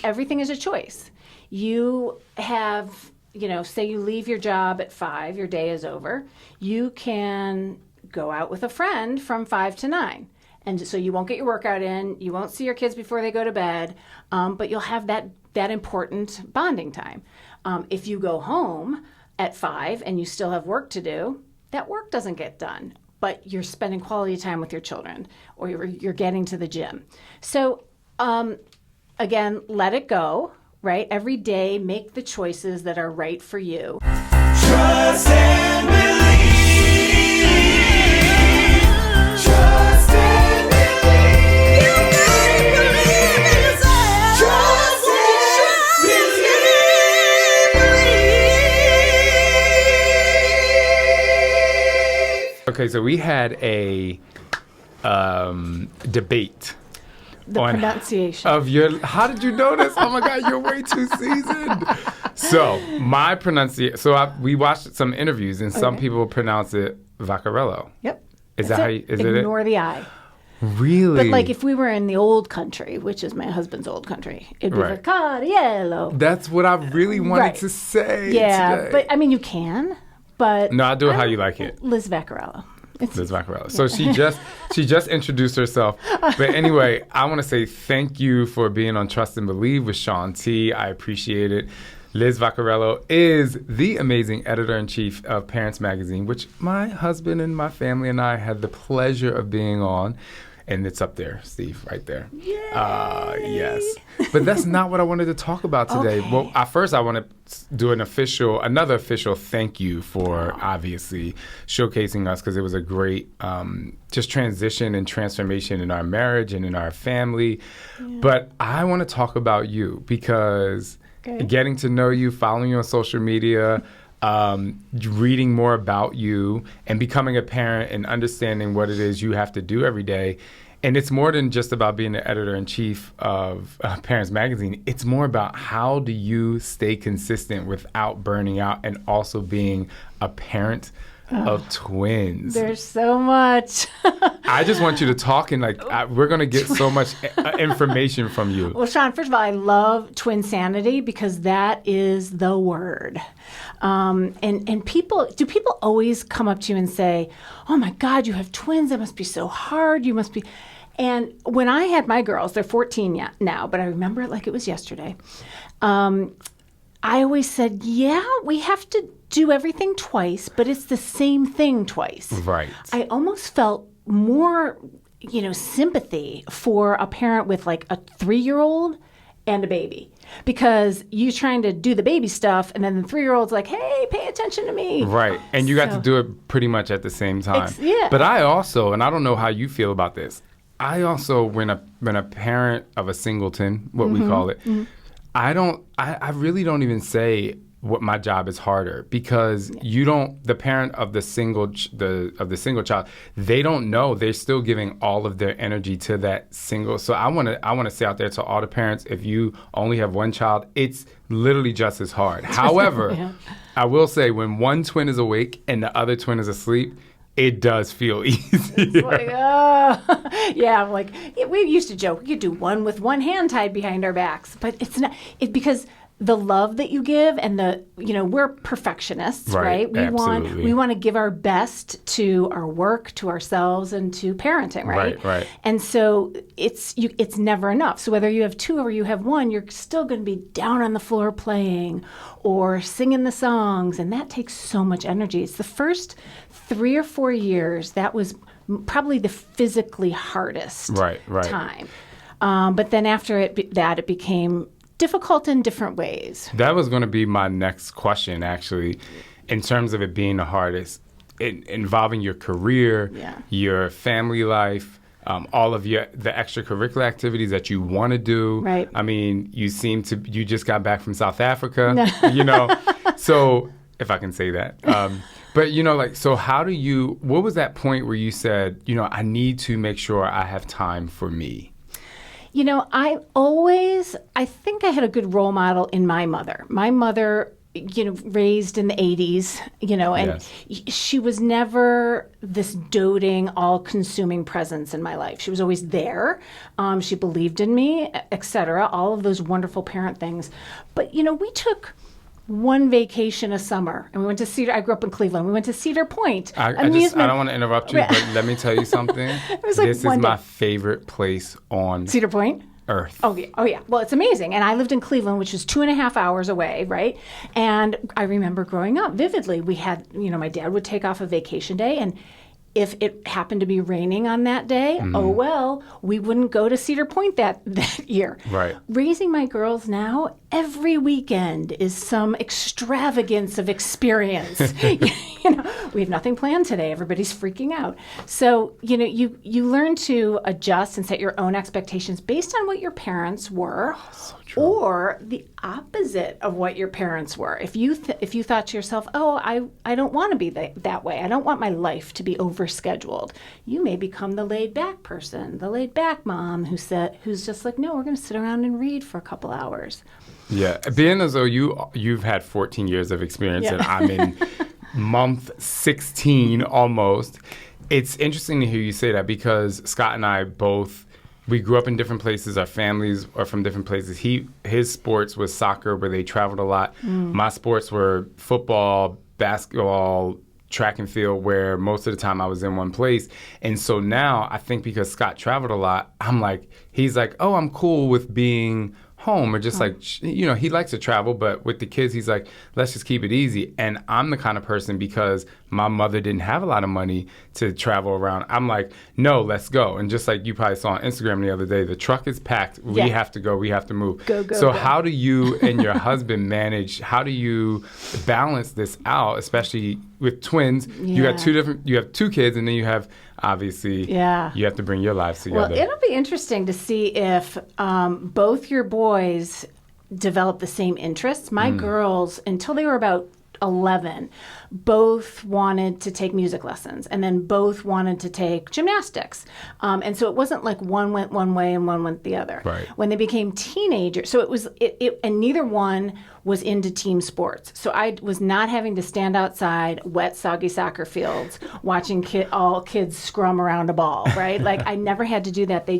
everything is a choice. You have, say you leave your job at 5, your day is over. You can go out with a friend from 5 to 9. And so you won't get your workout in, you won't see your kids before they go to bed, but you'll have that important bonding time. If you go home at 5 and you still have work to do, that work doesn't get done, but you're spending quality time with your children, or you're getting to the gym. So again, let it go, right? Every day, make the choices that are right for you. Trust and believe. Trust and believe. You gotta believe in yourself. Trust and believe. Okay, so we had a debate. The pronunciation. How did you know this? Oh my God, you're way too seasoned. So my pronunciation, we watched some interviews and some people pronounce it Vaccariello. Yep. Is that how you, is it? Ignore the I. Really? But like if we were in the old country, which is my husband's old country, it'd be Right. Vaccariello. That's what I really wanted Right. to say Yeah, today. but I mean, you can, but. No, I do it how you like it. Liz Vaccariello. Liz Vaccariello. So she just introduced herself. But anyway, I want to say thank you for being on Trust and Believe with Shaun T. I appreciate it. Liz Vaccariello is the amazing editor-in-chief of Parents Magazine, which my husband and my family and I had the pleasure of being on. And it's up there, Steve, right there. Yay! Yes. But that's not what I wanted to talk about today. Okay. Well, first I want to do another official thank you for obviously showcasing us, because it was a great just transition and transformation in our marriage and in our family. Yeah. But I want to talk about you because getting to know you, following you on social media, reading more about you and becoming a parent and understanding what it is you have to do every day. And it's more than just about being the editor-in-chief of Parents Magazine. It's more about how do you stay consistent without burning out and also being a parent of twins. There's so much. I just want you to talk and we're going to get so much information from you. Well, Shaun, first of all, I love Twinsanity because that is the word. And do people always come up to you and say, oh my God, you have twins. That must be so hard. You must be. And when I had my girls, they're 14 now, but I remember it like it was yesterday. I always said, yeah, we have to do everything twice, but it's the same thing twice. Right. I almost felt more, sympathy for a parent with like a 3-year-old and a baby, because you're trying to do the baby stuff and then the 3-year-old's like, hey, pay attention to me. Right. And you got to do it pretty much at the same time. Yeah. But I also, and I don't know how you feel about this, I also, when a parent of a singleton, what we call it, I really don't even say what my job is harder, because the parent of the single child, they don't know. They're still giving all of their energy to that single. So I want to say out there to all the parents, if you only have one child, it's literally just as hard. However, I will say when one twin is awake and the other twin is asleep, it does feel easier. It's like, oh, yeah. We used to joke we could do one with one hand tied behind our backs, but it's not. Because the love that you give and we're perfectionists, right? We want to give our best to our work, to ourselves, and to parenting, right? Right. And so it's never enough. So whether you have 2 or you have 1, you're still going to be down on the floor playing or singing the songs, and that takes so much energy. It's the first 3 or 4 years that was probably the physically hardest time. But then after it became difficult in different ways. That was going to be my next question, actually, in terms of it being the hardest, involving your career, your family life, all of the extracurricular activities that you want to do. Right. I mean, you just got back from South Africa, so if I can say that. But, so what was that point where you said, I need to make sure I have time for me? I think I had a good role model in my mother. My mother raised in the 80s, and she was never this doting, all-consuming presence in my life. She was always there. She believed in me, etc. All of those wonderful parent things. But, we took one vacation a summer, and we went to Cedar. I grew up in Cleveland. We went to Cedar Point. I don't want to interrupt you, but let me tell you something. was like this is my favorite place on Cedar Point. Earth. Oh yeah. Well, it's amazing. And I lived in Cleveland, which is 2.5 hours away, right? And I remember growing up vividly. We had, my dad would take off a vacation day, and if it happened to be raining on that day, oh well, we wouldn't go to Cedar Point that year. Right. Raising my girls now, every weekend is some extravagance of experience. We have nothing planned today. Everybody's freaking out. So, you learn to adjust and set your own expectations based on what your parents were. So true. Or the opposite of what your parents were. If you thought to yourself, oh, I don't want to be that way. I don't want my life to be overscheduled. You may become the laid back person, the laid back mom who's just like, no, we're going to sit around and read for a couple hours. Yeah, being as though you've had 14 years of experience, and I'm in month 16 almost. It's interesting to hear you say that, because Scott and I both, we grew up in different places. Our families are from different places. His sports was soccer, where they traveled a lot. My sports were football, basketball, track and field, where most of the time I was in one place. And so now I think because Scott traveled a lot, he's like, oh, I'm cool with being home, or just he likes to travel, but with the kids, he's like, let's just keep it easy. And I'm the kind of person, because my mother didn't have a lot of money to travel around, I'm like, no, let's go. And just like you probably saw on Instagram the other day, the truck is packed. We have to go. We have to move. Go. So how do you and your husband manage? How do you balance this out, especially with twins? Yeah. You have two kids, and then you have, obviously, you have to bring your lives together. Well, it'll be interesting to see if both your boys develop the same interests. My girls, until they were about 11, both wanted to take music lessons, and then both wanted to take gymnastics. And so it wasn't like one went one way and one went the other. Right. When they became teenagers, so and neither one was into team sports. So I was not having to stand outside wet, soggy soccer fields watching all kids scrum around a ball, right? Like, I never had to do that. They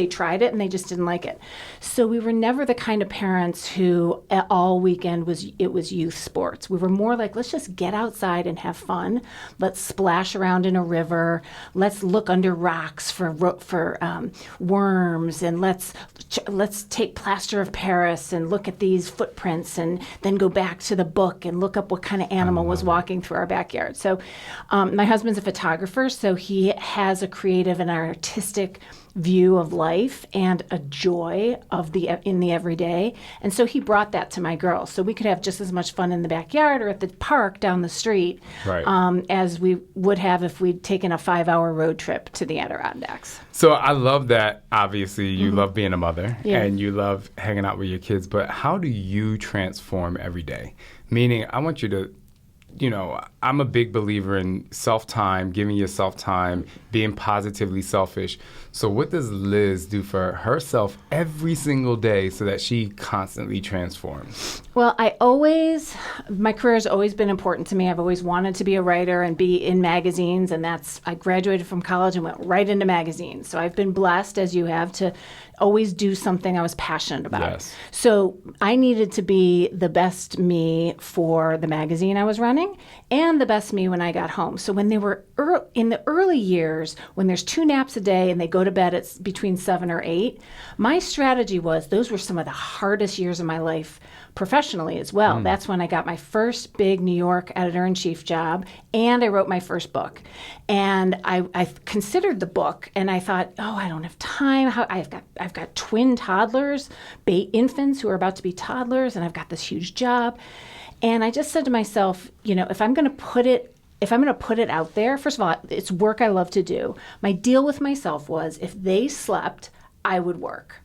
tried it and they just didn't like it. So we were never the kind of parents who all weekend it was youth sports. We were more like, let's just get outside and have fun. Let's splash around in a river. Let's look under rocks for worms, and let's take plaster of Paris and look at these footprints, and then go back to the book and look up what kind of animal was walking through our backyard. So my husband's a photographer, so he has a creative and artistic view of life and a joy in the everyday. And so he brought that to my girls. So we could have just as much fun in the backyard or at the park down the street as we would have if we'd taken a 5-hour road trip to the Adirondacks. So I love that, obviously, you love being a mother and you love hanging out with your kids, but how do you transform every day? Meaning, I want you to, I'm a big believer in self-time, giving yourself time, being positively selfish. So what does Liz do for herself every single day so that she constantly transforms? Well, my career has always been important to me. I've always wanted to be a writer and be in magazines, and I graduated from college and went right into magazines. So I've been blessed, as you have, to always do something I was passionate about. Yes. So I needed to be the best me for the magazine I was running and the best me when I got home. So when they were in the early years, when there's 2 naps a day and they go to bed at between 7 or 8, my strategy was, those were some of the hardest years of my life professionally as well. That's when I got my first big New York editor-in-chief job, and I wrote my first book. And I considered the book, and I thought, I don't have time. I've got twin toddlers, infants who are about to be toddlers, and I've got this huge job. And I just said to myself, if I'm going to put it out there, first of all, it's work I love to do. My deal with myself was, if they slept, I would work.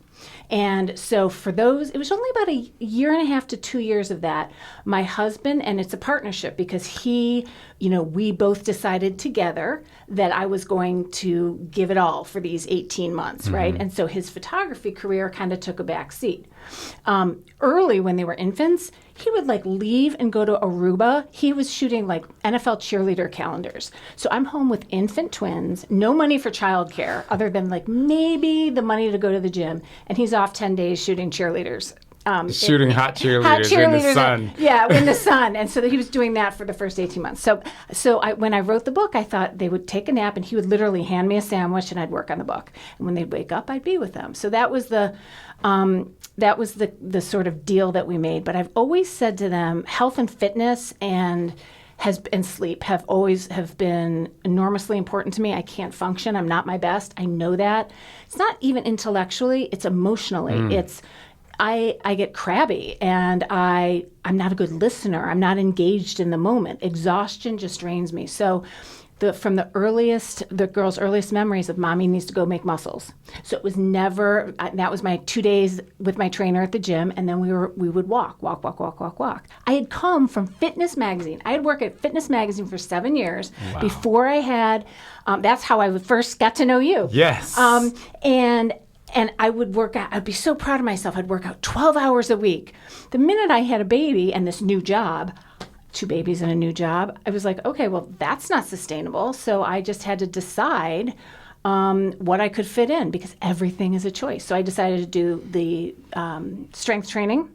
And so for those, it was only about a 1.5 to 2 years of that. My husband, and it's a partnership because we both decided together that I was going to give it all for these 18 months, right? And so his photography career kind of took a back seat. Early when they were infants, he would like leave and go to Aruba. He was shooting like NFL cheerleader calendars. So I'm home with infant twins, no money for childcare other than like maybe the money to go to the gym. And he's off 10 days shooting cheerleaders. Shooting hot cheerleaders in the sun. Yeah, in the sun. And so he was doing that for the first 18 months. When I wrote the book, I thought they would take a nap and he would literally hand me a sandwich and I'd work on the book. And when they'd wake up, I'd be with them. So that was the sort of deal that we made. But I've always said to them, health and fitness and sleep have been enormously important to me. I can't function. I'm not my best. I know that. It's not even intellectually. It's emotionally. I get crabby and I'm not a good listener. I'm not engaged in the moment. Exhaustion just drains me. So from the girl's earliest memories of mommy needs to go make muscles. So it was never, that was my 2 days with my trainer at the gym. And then we would walk. I had come from Fitness Magazine. I had worked at Fitness Magazine for 7 years before I had, that's how I first got to know you. Yes. And I would work out. I'd be so proud of myself. I'd work out 12 hours a week. The minute I had a baby and this new job, 2 babies and a new job, I was like, okay, well, that's not sustainable. So I just had to decide what I could fit in because everything is a choice. So I decided to do the strength training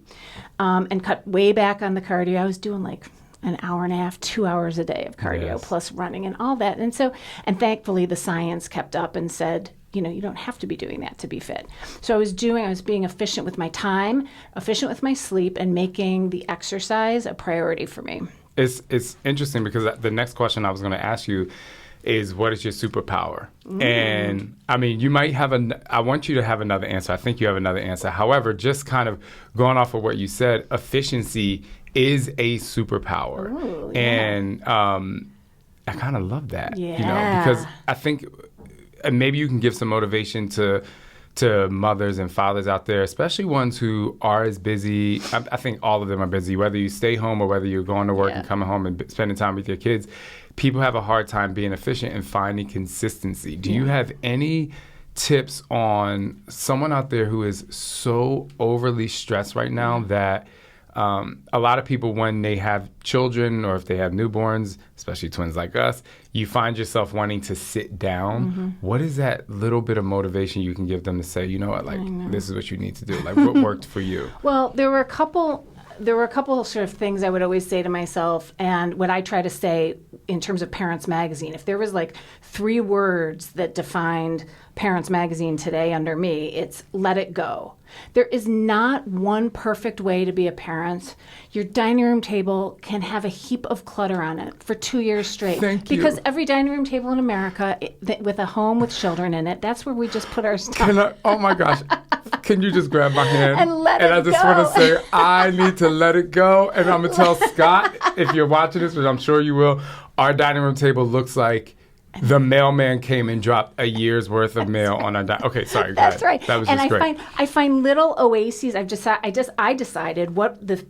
and cut way back on the cardio. I was doing like an hour and a half, 2 hours a day of cardio plus running and all that. And thankfully the science kept up and said, you don't have to be doing that to be fit. So I was being efficient with my time, efficient with my sleep, and making the exercise a priority for me. It's interesting because the next question I was going to ask you is, what is your superpower? And I mean, you might have I want you to have another answer. I think you have another answer. However, just kind of going off of what you said, efficiency is a superpower. Ooh, yeah. And I kind of love that, Yeah. because I think, and maybe you can give some motivation to mothers and fathers out there, especially ones who are as busy. I think all of them are busy, whether you stay home or whether you're going to work and coming home and spending time with your kids. People have a hard time being efficient and finding consistency. Do you have any tips on someone out there who is so overly stressed right now that a lot of people, when they have children or if they have newborns, especially twins like us, you find yourself wanting to sit down. What is that little bit of motivation you can give them to say, you know what, like, this is what you need to do? Like, what worked for you? Well, there were a couple sort of things I would always say to myself, and what I try to say in terms of Parents Magazine. If there was like 3 words that defined Parents Magazine today under me, it's let it go. There is not one perfect way to be a parent. Your dining room table can have a heap of clutter on it for 2 years straight. Thank you. Because every dining room table in America with a home with children in it, that's where we just put our stuff. Oh my gosh. Can you just grab my hand? And let and it I just go. want to say, I need to let it go. And I'm going to tell Scott, if you're watching this, which I'm sure you will, our dining room table looks like the mailman came and dropped a year's worth of mail on our Okay, sorry. That's right. That was and just great. I find little oases. I decided what the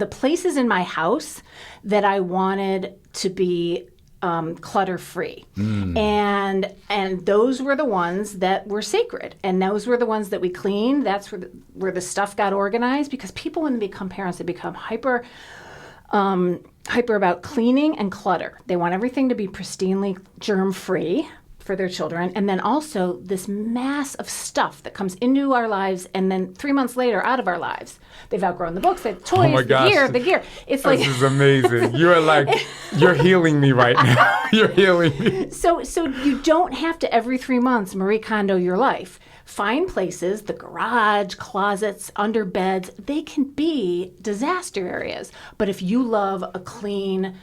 places in my house that I wanted to be clutter free, and those were the ones that were sacred, and those were the ones that we cleaned. That's where the stuff got organized, because people, when they become parents, they become hyper about cleaning and clutter. They want everything to be pristinely germ-free for their children. And then also this mass of stuff that comes into our lives and then 3 months later out of our lives. They've outgrown the books, the toys, Oh my gosh. the gear. It's like, This is amazing. You're healing me right now. You're healing me. so you don't have to every 3 months Marie Kondo your life. Find places, the garage, closets, under beds, they can be disaster areas. But if you love a clean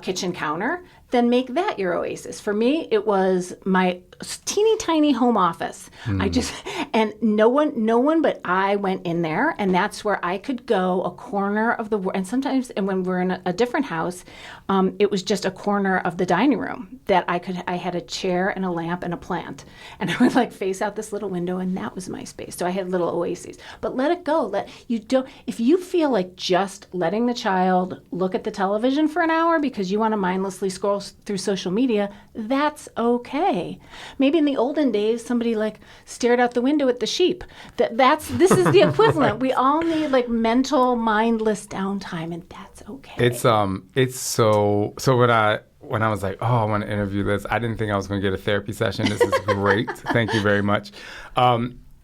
kitchen counter, then make that your oasis. For me, it was my teeny tiny home office. And no one but I went in there, and that's where I could go, a corner of and sometimes, and when we're in a different house, it was just a corner of the dining room that I had a chair and a lamp and a plant, and I would like face out this little window, and that was my space. So I had little oases. But let it go. If you feel like just letting the child look at the television for an hour because you want to mindlessly scroll through social media, that's okay. Maybe in the olden days, somebody like stared out the window at the sheep. This is the equivalent. We all need like mental, mindless downtime, and that's okay. It's so when I was like, oh, I want to interview Liz, I didn't think I was going to get a therapy session. This is great. Thank you very much.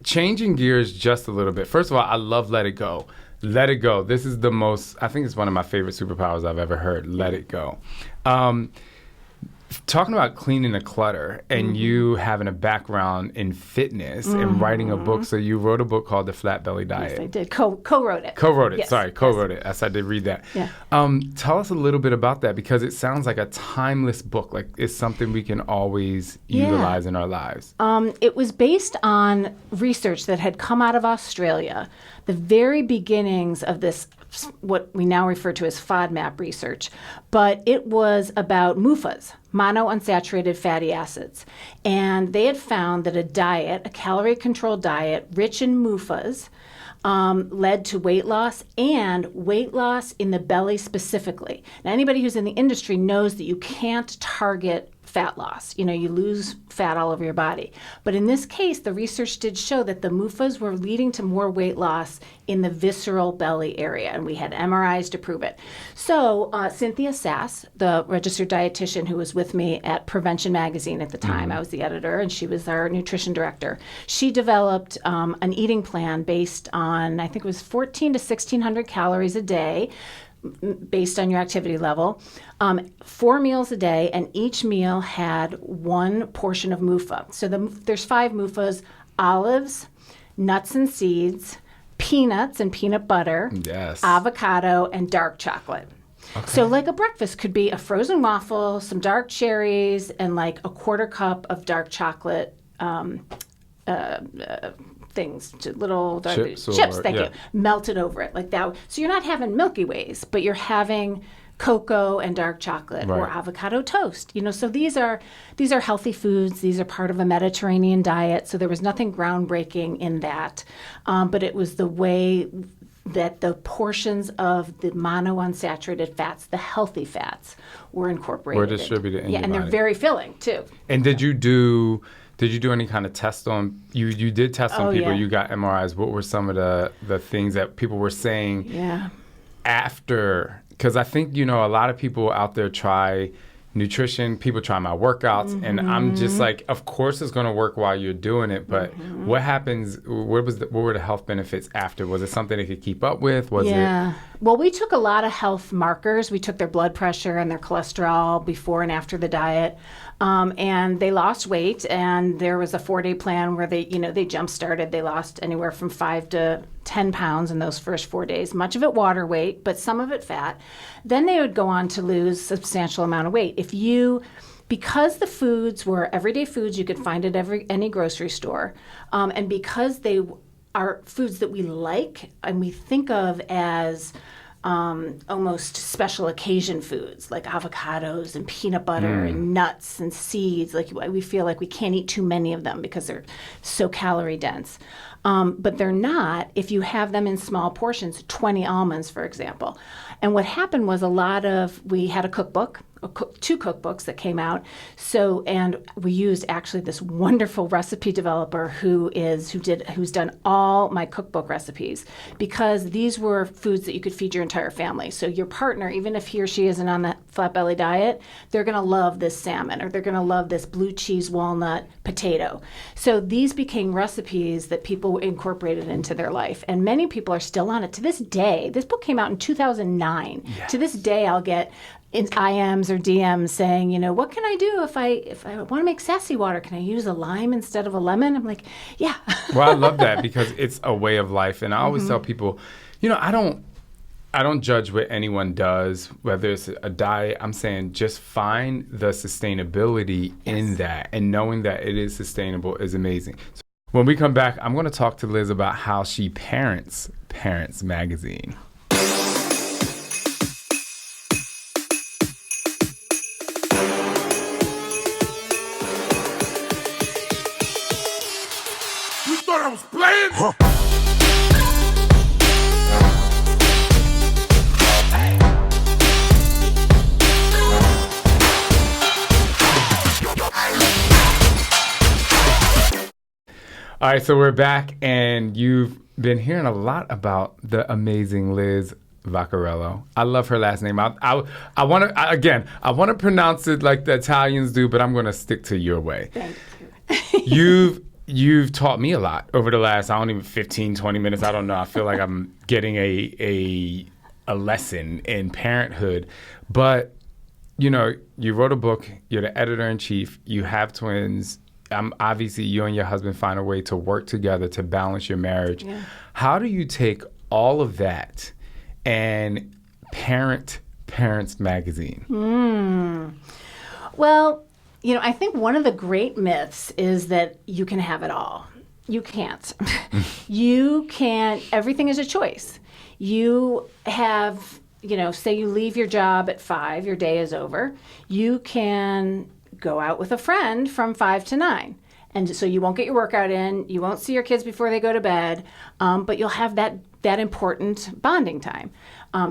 Changing gears just a little bit. First of all, I love Let It Go. Let It Go. This is I think it's one of my favorite superpowers I've ever heard. Let it go. Talking about cleaning the clutter and you having a background in fitness and writing a book. So you wrote a book called The Flat Belly Diet. Yes, I did. Co-wrote it. Co-wrote it. Yes. Sorry, co-wrote it. Yes, I did read that. Yeah. Tell us a little bit about that, because it sounds like a timeless book. Like it's something we can always utilize in our lives. It was based on research that had come out of Australia, the very beginnings of this, what we now refer to as FODMAP research, but it was about MUFAs, monounsaturated fatty acids. And they had found that a calorie-controlled diet rich in MUFAs, led to weight loss, and weight loss in the belly specifically. Now, anybody who's in the industry knows that you can't target fat loss. You lose fat all over your body. But in this case, the research did show that the MUFAs were leading to more weight loss in the visceral belly area, and we had MRIs to prove it. So Cynthia Sass, the registered dietitian who was with me at Prevention Magazine at the time, I was the editor, and she was our nutrition director. She developed an eating plan based on, I think it was 1,400 to 1,600 calories a day, based on your activity level, 4 meals a day, and each meal had 1 portion of MUFA. So there's 5 MUFAs: olives, nuts and seeds, peanuts and peanut butter, avocado, and dark chocolate. Okay. So like a breakfast could be a frozen waffle, some dark cherries, and like a 1/4 cup of dark chocolate things, little chips, thank you, melted over it like that. So you're not having Milky Ways, but you're having cocoa and dark chocolate or avocado toast. So these are healthy foods. These are part of a Mediterranean diet. So there was nothing groundbreaking in that, but it was the way that the portions of the monounsaturated fats, the healthy fats, were incorporated. Were distributed in your and body. they're very filling too. And did you do any kind of test on, you did test on people, you got MRIs. What were some of the things that people were saying after? Because I think, a lot of people out there try nutrition, people try my workouts, and I'm just like, of course it's going to work while you're doing it, but what happens, what were the health benefits after? Was it something they could keep up with? Was it? Well, we took a lot of health markers. We took their blood pressure and their cholesterol before and after the diet. And they lost weight, and there was a 4-day plan where they jump-started. They lost anywhere from 5 to 10 pounds in those first 4 days, much of it water weight, but some of it fat. Then they would go on to lose a substantial amount of weight. Because the foods were everyday foods you could find at any grocery store, and because they are foods that we like and we think of as almost special occasion foods like avocados and peanut butter and nuts and seeds. Like we feel like we can't eat too many of them because they're so calorie dense. But they're not if you have them in small portions, 20 almonds, for example. And what happened was we had a cookbook, 2 cookbooks that came out. And we used actually this wonderful recipe developer who's done all my cookbook recipes, because these were foods that you could feed your entire family. So your partner, even if he or she isn't on the flat belly diet, they're going to love this salmon, or they're going to love this blue cheese walnut potato. So these became recipes that people incorporated into their life, and many people are still on it to this day. This book came out in 2009. Yes. To this day, I'll get in IMs or DMs saying, what can I do if I want to make sassy water? Can I use a lime instead of a lemon? I'm like, yeah. Well, I love that, because it's a way of life. And I always tell people, I don't judge what anyone does, whether it's a diet. I'm saying just find the sustainability in that, and knowing that it is sustainable is amazing. So when we come back, I'm going to talk to Liz about how she parents Magazine. I was playing. Huh. All right, so we're back, and you've been hearing a lot about the amazing Liz Vaccariello. I love her last name. I want to, I want to pronounce it like the Italians do, but I'm going to stick to your way. Thank you. You've taught me a lot over the last, 15, 20 minutes. I don't know. I feel like I'm getting a lesson in parenthood. But, you wrote a book. You're the editor-in-chief. You have twins. Obviously, you and your husband find a way to work together to balance your marriage. Yeah. How do you take all of that and parent Parents Magazine? Well, I think one of the great myths is that you can have it all. You can't. You can't. Everything is a choice. You have, say you leave your job at 5, your day is over. You can go out with a friend from 5 to 9. And so you won't get your workout in, you won't see your kids before they go to bed, but you'll have that important bonding time.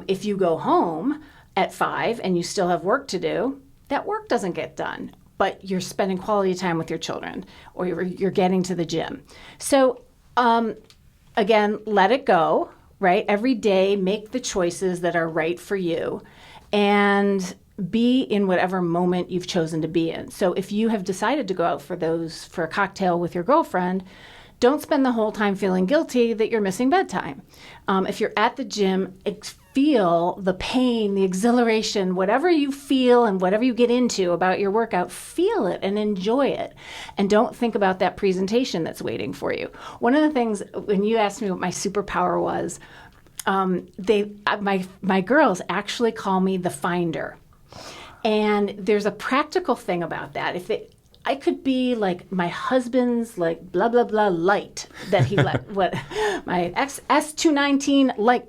If you go home at 5 and you still have work to do, that work doesn't get done, but you're spending quality time with your children, or you're getting to the gym. So again, let it go, right? Every day, make the choices that are right for you, and be in whatever moment you've chosen to be in. So if you have decided to go out for a cocktail with your girlfriend, don't spend the whole time feeling guilty that you're missing bedtime. If you're at the gym, feel the pain, the exhilaration, whatever you feel and whatever you get into about your workout, feel it and enjoy it. And don't think about that presentation that's waiting for you. One of the things, when you asked me what my superpower was, my girls actually call me the finder. And there's a practical thing about that. I could be like my husband's like blah blah blah light that he let my S219 light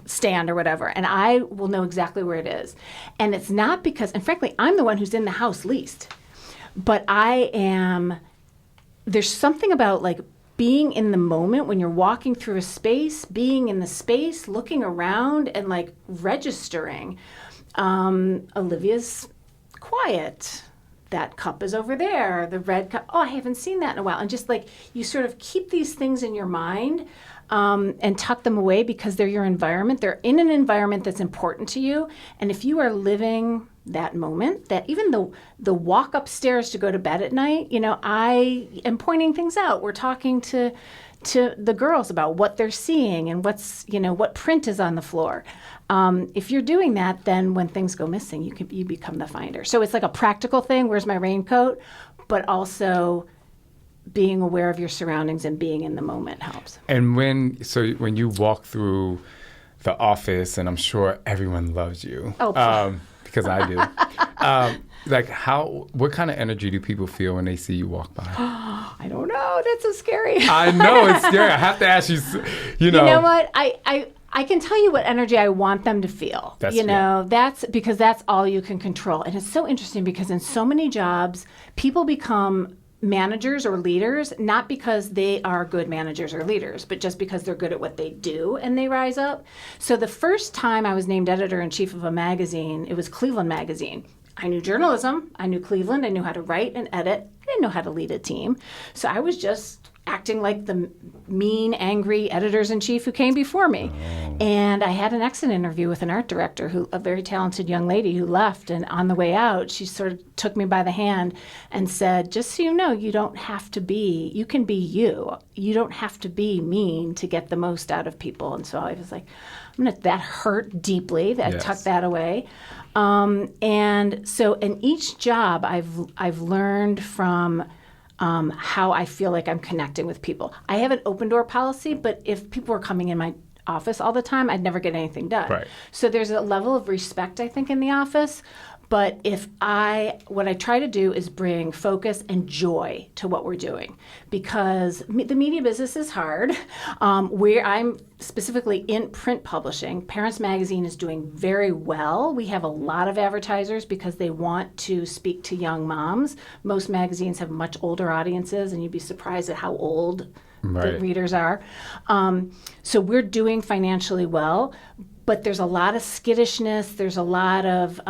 stand or whatever, and I will know exactly where it is. And it's not because, and frankly, I'm the one who's in the house least, but there's something about like being in the moment when you're walking through a space, being in the space, looking around and like registering. Olivia's quiet. That cup is over there. The red cup. Oh, I haven't seen that in a while. And just like you sort of keep these things in your mind and tuck them away because they're your environment. They're in an environment that's important to you. And if you are living that moment, that even the walk upstairs to go to bed at night, I am pointing things out. We're talking to the girls about what they're seeing and what print is on the floor. If you're doing that, then when things go missing, you become the finder. So it's like a practical thing. Where's my raincoat? But also being aware of your surroundings and being in the moment helps. And when you walk through the office, and I'm sure everyone loves you, because I do. What kind of energy do people feel when they see you walk by? I don't know. That's so scary. I know, it's scary. I have to ask you, You know what? I can tell you what energy I want them to feel. That's because that's all you can control. And it's so interesting because in so many jobs, people become managers or leaders, not because they are good managers or leaders, but just because they're good at what they do and they rise up. So the first time I was named editor-in-chief of a magazine, it was Cleveland Magazine. I knew journalism, I knew Cleveland, I knew how to write and edit, I didn't know how to lead a team. So I was just acting like the mean, angry editors-in-chief who came before me. Oh. And I had an exit interview with an art director, a very talented young lady who left. And on the way out, she sort of took me by the hand and said, just so you know, you can be you. You don't have to be mean to get the most out of people. And so I was like, that hurt deeply. That yes. I tucked that away. And so in each job, I've learned from how I feel like I'm connecting with people. I have an open door policy, but if people were coming in my office all the time, I'd never get anything done. Right. So there's a level of respect, I think, in the office. But what I try to do is bring focus and joy to what we're doing, because the media business is hard. Where I'm specifically in print publishing, Parents Magazine is doing very well. We have a lot of advertisers because they want to speak to young moms. Most magazines have much older audiences, and you'd be surprised at how old the readers are. So we're doing financially well. But there's a lot of skittishness. There's a lot of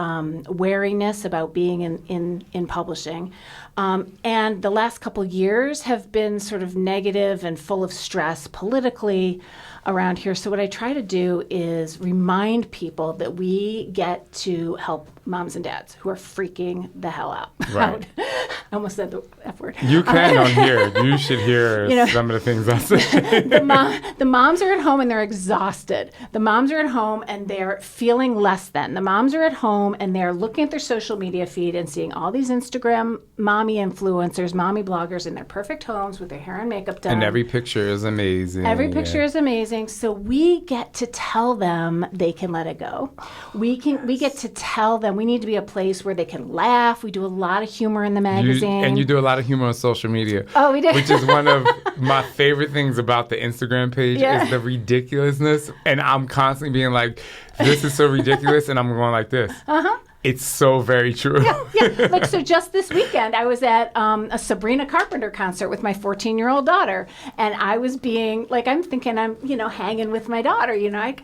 wariness about being in publishing. And the last couple years have been sort of negative and full of stress politically around here. So what I try to do is remind people that we get to help moms and dads who are freaking the hell out. Right. I almost said the F word. You can on here. You should hear some of the things I say. The moms are at home and they're exhausted. The moms are at home and they're feeling less than. The moms are at home and they're looking at their social media feed and seeing all these Instagram mommy influencers, mommy bloggers in their perfect homes with their hair and makeup done. And every picture is amazing. Every picture is amazing. So we get to tell them they can let it go. We get to tell them we need to be a place where they can laugh. We do a lot of humor in the magazine. And you do a lot of humor on social media. Oh, we do. Which is one of my favorite things about the Instagram page is the ridiculousness. And I'm constantly being like, this is so ridiculous. And I'm going like this. Uh-huh. It's so very true. Yeah. Like, so just this weekend, I was at a Sabrina Carpenter concert with my 14-year-old daughter. And I was being, like, I'm thinking I'm, hanging with my daughter. I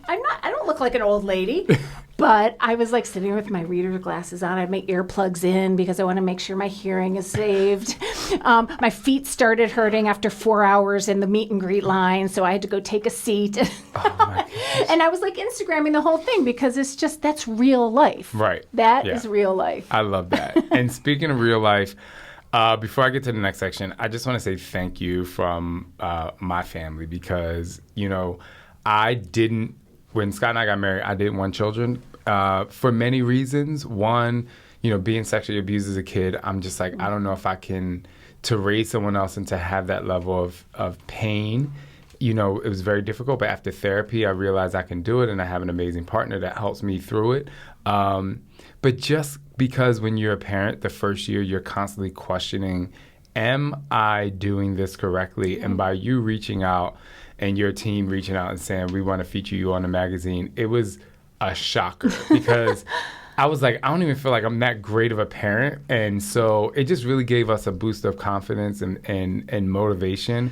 don't look like an old lady. But I was like sitting with my reader glasses on. I had my earplugs in because I want to make sure my hearing is saved. My feet started hurting after 4 hours in the meet and greet line, so I had to go take a seat. And I was like Instagramming the whole thing because it's just, that's real life. Right. That is real life. I love that. And speaking of real life, before I get to the next section, I just want to say thank you from my family because, when Scott and I got married, I didn't want children for many reasons. One, being sexually abused as a kid, I'm just like, I don't know if I can, to raise someone else and to have that level of pain. It was very difficult. But after therapy, I realized I can do it, and I have an amazing partner that helps me through it. But just because when you're a parent, the first year, you're constantly questioning, am I doing this correctly? Mm-hmm. And by you reaching out, and your team reaching out and saying, we want to feature you on the magazine, it was a shocker because I was like, I don't even feel like I'm that great of a parent. And so it just really gave us a boost of confidence and motivation.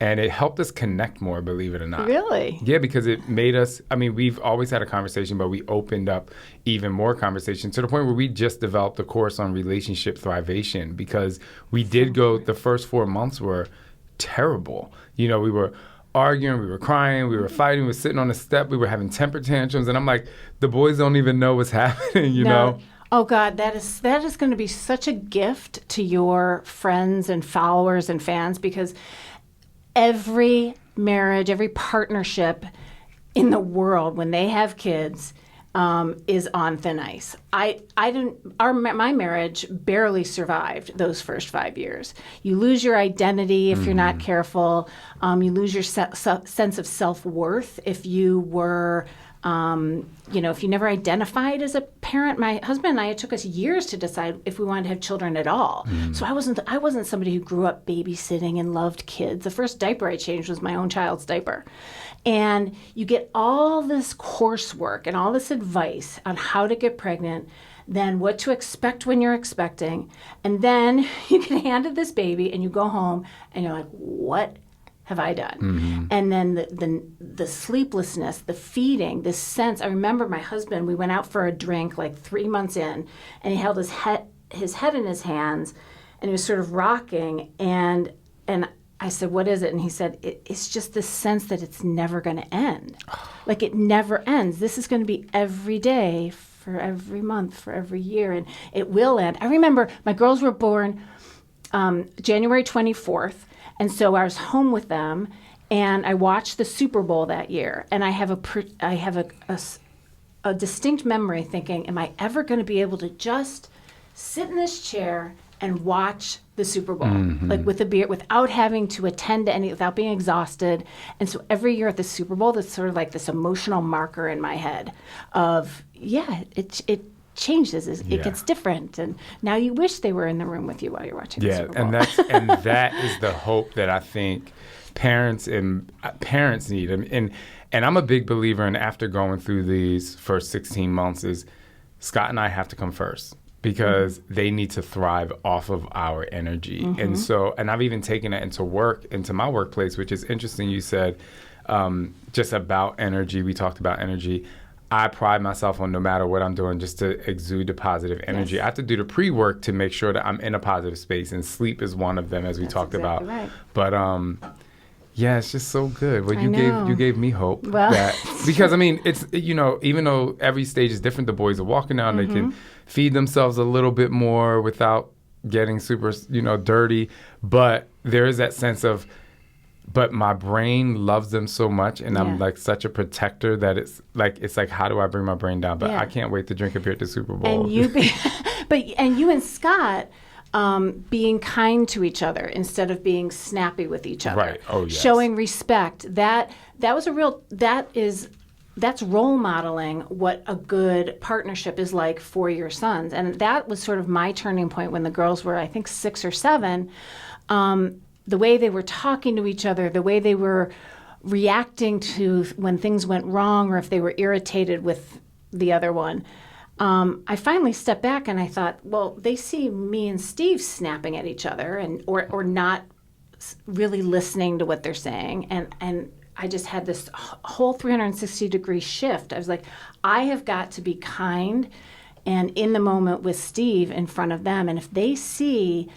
And it helped us connect more, believe it or not. Really? Yeah, because it made us, we've always had a conversation, but we opened up even more conversation to the point where we just developed a course on relationship thrivation because we did go, the first 4 months were terrible. We were arguing, we were crying, we were fighting, we were sitting on the step, we were having temper tantrums, and I'm like, the boys don't even know what's happening, you know? Oh God, that is going to be such a gift to your friends and followers and fans because every marriage, every partnership in the world, when they have kids, is on thin ice. My marriage barely survived those first 5 years. You lose your identity if you're not careful. You lose your sense of self-worth if you were, if you never identified as a parent. My husband and I, it took us years to decide if we wanted to have children at all. So I wasn't somebody who grew up babysitting and loved kids. The first diaper I changed was my own child's diaper. And you get all this coursework and all this advice on how to get pregnant, then what to expect when you're expecting, and then you get handed this baby and you go home and you're like, what have I done? Mm-hmm. And then the sleeplessness, the feeding, this sense. I remember my husband, we went out for a drink like 3 months in, and he held his head in his hands, and he was sort of rocking, and I said, what is it? And he said, it's just this sense that it's never going to end. Like it never ends. This is going to be every day for every month, for every year, and it will end. I remember my girls were born January 24th, and so I was home with them, and I watched the Super Bowl that year, and I have a distinct memory thinking, am I ever going to be able to just sit in this chair and watch the Super Bowl, like with a beer, without having to attend to any, without being exhausted. And so every year at the Super Bowl, that's sort of like this emotional marker in my head of, it changes, it gets different. And now you wish they were in the room with you while you're watching the Super Bowl. And that is the hope that I think parents need. And I'm a big believer in, after going through these first 16 months, is Scott and I have to come first. Because they need to thrive off of our energy. And I've even taken it into my workplace, which is interesting. You said just about energy. We talked about energy. I pride myself on, no matter what I'm doing, just to exude the positive energy. Yes. I have to do the pre-work to make sure that I'm in a positive space, and sleep is one of them, as we talked exactly about. right. But yeah, it's just so good. Well, I you know. gave me hope. Well. Because I mean, it's, even though every stage is different, the boys are walking now, and they can feed themselves a little bit more without getting super, dirty. But there is that sense of, but my brain loves them so much, and I'm like such a protector that it's like, how do I bring my brain down? But I can't wait to drink a beer at the Super Bowl. And you and Scott being kind to each other instead of being snappy with each other. Right. Oh, yes. Showing respect. That's role modeling what a good partnership is like for your sons. And that was sort of my turning point when the girls were, I think, 6 or 7. The way they were talking to each other, the way they were reacting to when things went wrong, or if they were irritated with the other one. I finally stepped back and I thought, well, they see me and Steve snapping at each other or not really listening to what they're saying. And I just had this whole 360-degree shift. I was like, I have got to be kind and in the moment with Steve in front of them. And if they see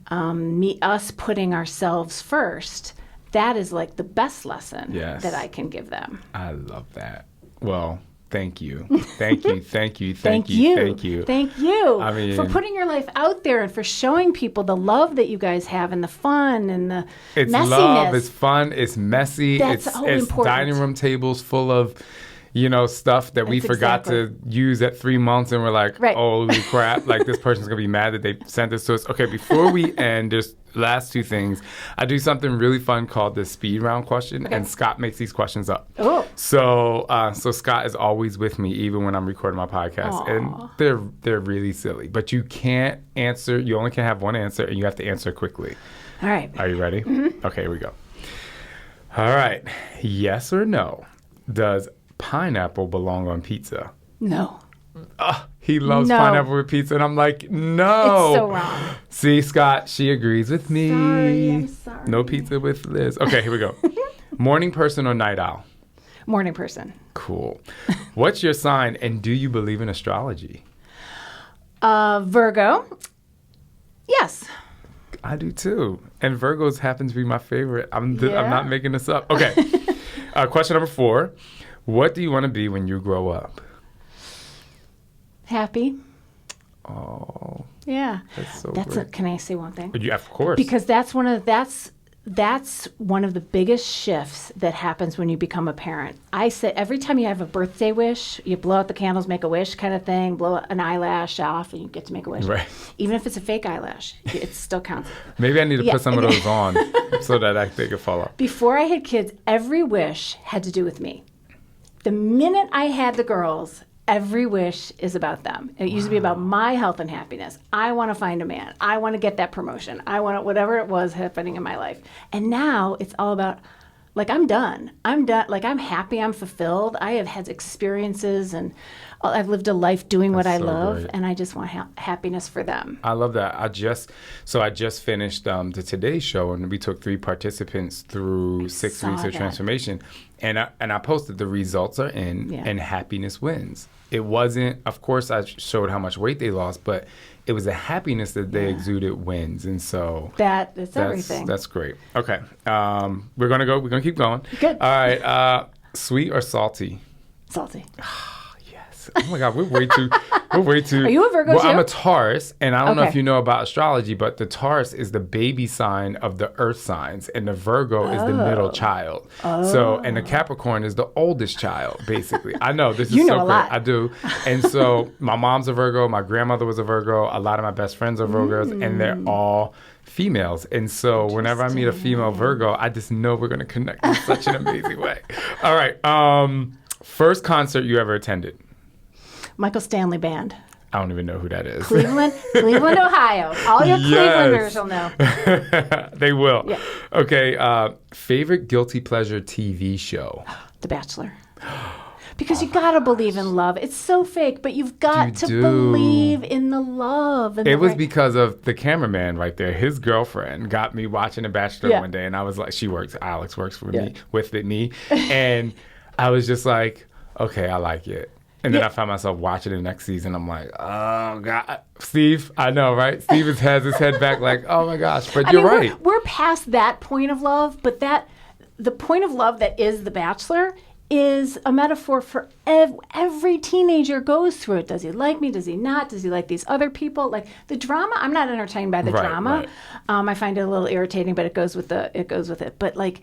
us putting ourselves first, that is like the best lesson that I can give them. I love that. Well, thank you. Thank you. Thank you. Thank you. I mean, for putting your life out there and for showing people the love that you guys have and the fun and the messiness. Love, it's fun, it's messy, That's it's important. dining room tables full of, stuff that we forgot to use at 3 months, and we're like, holy crap, like this person's gonna be mad that they sent this to us. Okay, before we end, there's last 2 things. I do something really fun called the speed round question, and Scott makes these questions up. Oh. So Scott is always with me, even when I'm recording my podcast. And they're really silly. But you can't answer, you only can have one answer, and you have to answer quickly. All right. Are you ready? Mm-hmm. Okay, here we go. All right. Yes or no? Does pineapple belong on pizza? No. He loves pineapple with pizza, and I'm like, no. It's so wrong. See, Scott, she agrees with me. I'm sorry. No pizza with Liz. Okay, here we go. Morning person or night owl? Morning person. Cool. What's your sign, and do you believe in astrology? Virgo. Yes. I do too. And Virgos happen to be my favorite. I'm not making this up. Okay. Question number 4. What do you want to be when you grow up? Happy. Oh. Yeah. That's so great. Can I say one thing? Yeah, of course. Because that's one of the biggest shifts that happens when you become a parent. I say every time you have a birthday wish, you blow out the candles, make a wish kind of thing, blow an eyelash off, and you get to make a wish. Right. Even if it's a fake eyelash, it still counts. Maybe I need to put some of those on so that they could fall off. Before I had kids, every wish had to do with me. The minute I had the girls, every wish is about them. It used to be about my health and happiness. I want to find a man. I want to get that promotion. I want whatever it was happening in my life. And now it's all about, like, I'm done. Like, I'm happy. I'm fulfilled. I have had experiences, and I've lived a life doing what I love, great. And I just want happiness for them. I love that. I just finished the Today Show, and we took 3 participants through 6 weeks of transformation. And I posted the results are in, and happiness wins. It wasn't, of course, I showed how much weight they lost, but it was the happiness that they exuded wins. And so that's everything. That's great. Okay. We're going to keep going. Good. All right. Sweet or salty? Salty. Oh my God, we're way too. Are you a Virgo too? I'm a Taurus, and I don't know if you know about astrology, but the Taurus is the baby sign of the earth signs, and the Virgo is the middle child. So, and the Capricorn is the oldest child, basically. I know this is you know so a great. lot. I do. And so my mom's a Virgo, my grandmother was a Virgo, a lot of my best friends are Virgos, and they're all females. And so whenever I meet a female Virgo, I just know we're going to connect in such an amazing way. All right. First concert you ever attended? Michael Stanley Band. I don't even know who that is. Cleveland, Ohio. All your Clevelanders will know. They will. Yeah. Okay. Favorite guilty pleasure TV show? The Bachelor. Because you got to believe in love. It's so fake, but you've got to believe in the love. And it was because of the cameraman right there. His girlfriend got me watching The Bachelor one day, and I was like, Alex works for me, with me. And I was just like, okay, I like it. And then I found myself watching the next season. I'm like, oh, God. Steve, I know, right? Steve has his head back like, oh, my gosh. But you're right. We're past that point of love, but the point of love that is The Bachelor is a metaphor for every teenager goes through it. Does he like me? Does he not? Does he like these other people? Like the drama, I'm not entertained by the drama. Right. I find it a little irritating, but it goes with it. But like,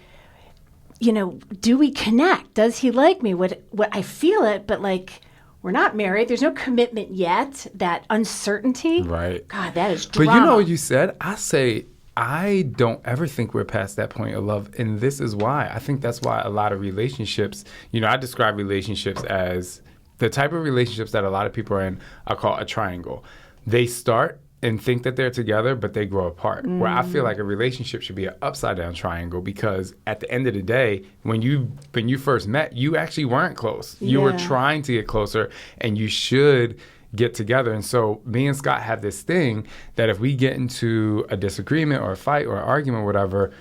you know, do we connect? Does he like me? What I feel it, but like, we're not married. There's no commitment yet. That uncertainty. Right. God, that is drama. But you know what you said? I don't ever think we're past that point of love. And this is why. I think that's why a lot of relationships, you know, I describe relationships as the type of relationships that a lot of people are in, I call a triangle. They start and think that they're together, but they grow apart. Where I feel like a relationship should be an upside down triangle, because at the end of the day, when you first met, you actually weren't close. You were trying to get closer, and you should get together. And so me and Scott have this thing that if we get into a disagreement or a fight or an argument or whatever,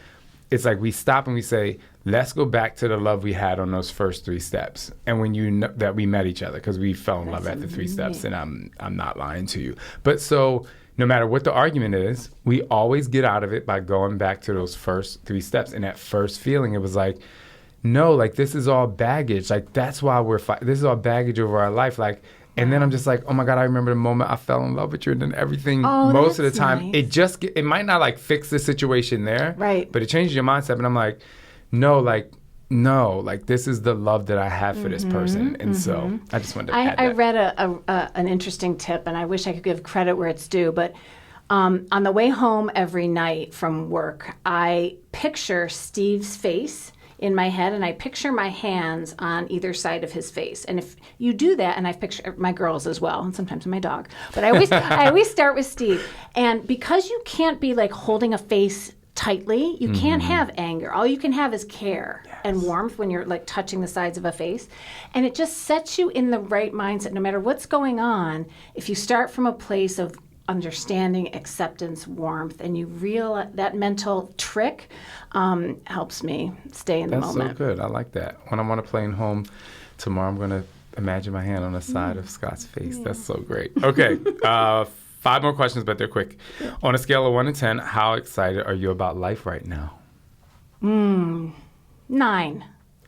it's like we stop and we say, let's go back to the love we had on those first 3 steps. And when you know that we met each other, because we fell in love at the 3 steps, and I'm not lying to you. But so no matter what the argument is, we always get out of it by going back to those first 3 steps. And that first feeling, it was like, no, like this is all baggage. Like that's why we're fighting. This is all baggage over our life. Like, and then I'm just like, oh my God, I remember the moment I fell in love with you, and then everything, most of the time, nice. It might not like fix the situation there, right? But it changes your mindset. And I'm like, no, this is the love that I have for this person. And so I just wanted to add that. I read an interesting tip, and I wish I could give credit where it's due, but on the way home every night from work, I picture Steve's face in my head, and I picture my hands on either side of his face. And if you do that, and I picture my girls as well, and sometimes my dog, but I always start with Steve. And because you can't be like holding a face tightly, you can't have anger. All you can have is care and warmth when you're like touching the sides of a face. And it just sets you in the right mindset no matter what's going on. If you start from a place of understanding, acceptance, warmth, and you realize that mental trick helps me stay in the moment. That's so good. I like that. When I'm on a plane home tomorrow, I'm going to imagine my hand on the side of Scott's face. Yeah. That's so great. Okay. 5 more questions, but they're quick. On a scale of 1 to 10, how excited are you about life right now? 9.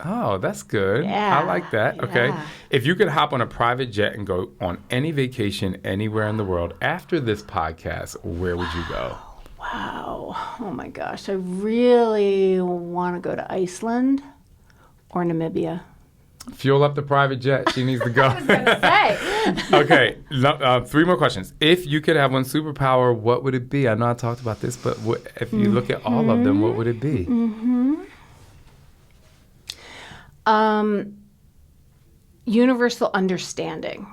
Oh, that's good. Yeah, I like that. Okay. Yeah. If you could hop on a private jet and go on any vacation anywhere in the world after this podcast, where would you go? Wow. Oh my gosh. I really want to go to Iceland or Namibia. Fuel up the private jet. She needs to go. I was going to say. Okay. 3 more questions. If you could have one superpower, what would it be? I know I talked about this, but if you look at all of them, what would it be? Universal understanding,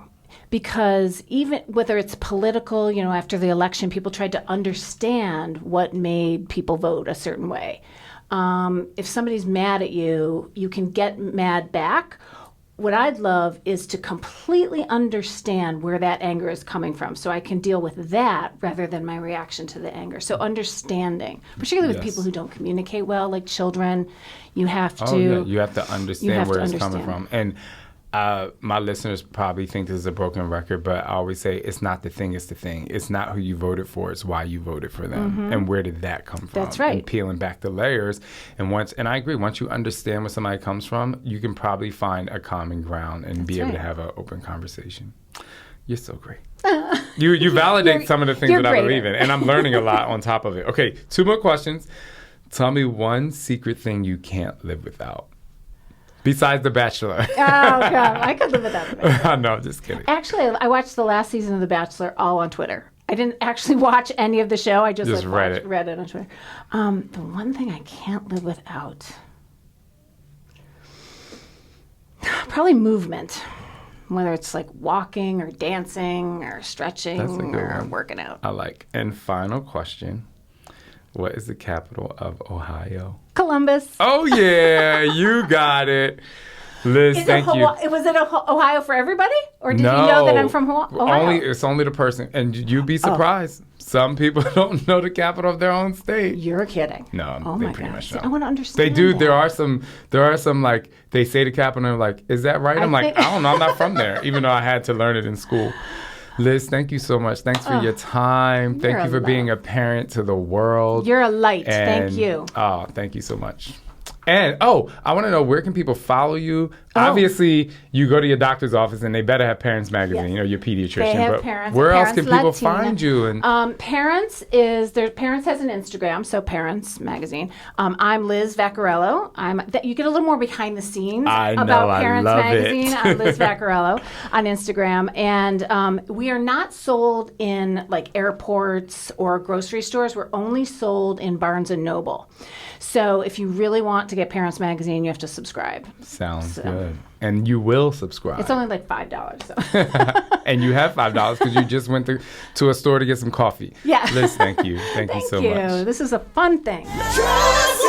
because even whether it's political, you know, after the election, people tried to understand what made people vote a certain way. If somebody's mad at you, you can get mad back. What I'd love is to completely understand where that anger is coming from, so I can deal with that rather than my reaction to the anger. So understanding, particularly with people who don't communicate well, like children, you have to... you have to understand where it's coming from. And my listeners probably think this is a broken record, but I always say it's not the thing, it's the thing. It's not who you voted for, it's why you voted for them. And where did that come from? That's right. And peeling back the layers. And I agree, once you understand where somebody comes from, you can probably find a common ground and be able to have an open conversation. You're so great. You validate some of the things that I believe in, and I'm learning a lot on top of it. Okay, 2 more questions. Tell me one secret thing you can't live without. Besides The Bachelor. Oh, God. I could live without The Bachelor. No, just kidding. Actually, I watched the last season of The Bachelor all on Twitter. I didn't actually watch any of the show. I just read it on Twitter. The one thing I can't live without, probably movement. Whether it's like walking or dancing or stretching or working out. I like. And final question. What is the capital of Ohio? Columbus. Oh, yeah. You got it. Liz, thank you. Was it Ohio for everybody? Or did No, you know that I'm from Ohio? It's only the person. And you'd be surprised. Some people don't know the capital of their own state. You're kidding. No, oh they my pretty God. much See, know. I want to understand They do. that. There are some like, they say the capital and they're like, is that right? I'm like, I don't know. I'm not from there, even though I had to learn it in school. Liz, thank you so much. Thanks for your time. Thank you for being a parent to the world. You're a light. And, thank you. Oh, thank you so much. And, I want to know, where can people follow you? Obviously, you go to your doctor's office and they better have Parents Magazine, your pediatrician. They have but Parents. Where else Parents can people Latina. find you? And Parents has an Instagram, so Parents Magazine. I'm Liz Vaccariello. You get a little more behind the scenes about Parents Magazine. I'm Liz Vaccariello on Instagram. And we are not sold in like airports or grocery stores. We're only sold in Barnes & Noble. So if you really want to get Parents Magazine, you have to subscribe. Sounds good. And you will subscribe. It's only like $5. So. And you have $5 because you just went to a store to get some coffee. Yeah. Liz, thank you. Thank you so much. This is a fun thing. Just